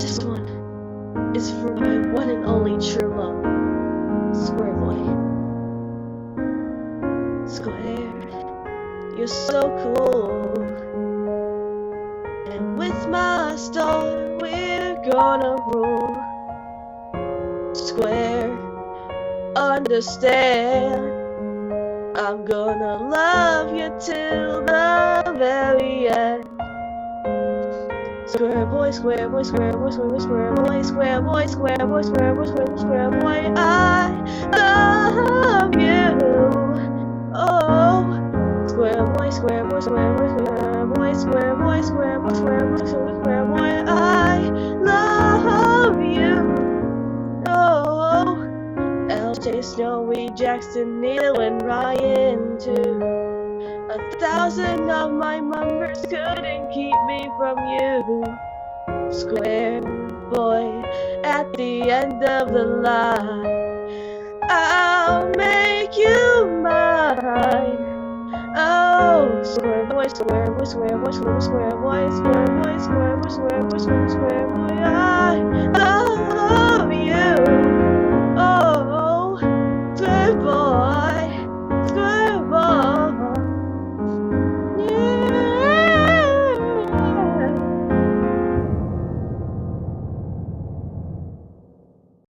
This one is for my one and only true love, Square Boy. Square, you're so cool, and with my star we're gonna rule. Square, understand, I'm gonna love you till the very end. Square boy, square boy, square boy, square boy, square boy, square boy, square boy, square boy, square boy, square boy, I love you. Oh, square boy, square boy, square boy, square boy, square boy, square boy, square boy, square boy, I love you. Oh, LJ, Snowy, Jackson, Neil, and Ryan too. 1,000 of my members couldn't keep me from you. Square boy, at the end of the line, I'll make you mine. Oh, square boy, square boy, square boy, square boy, square boy, square boy, square boy, square boy, square boy, I love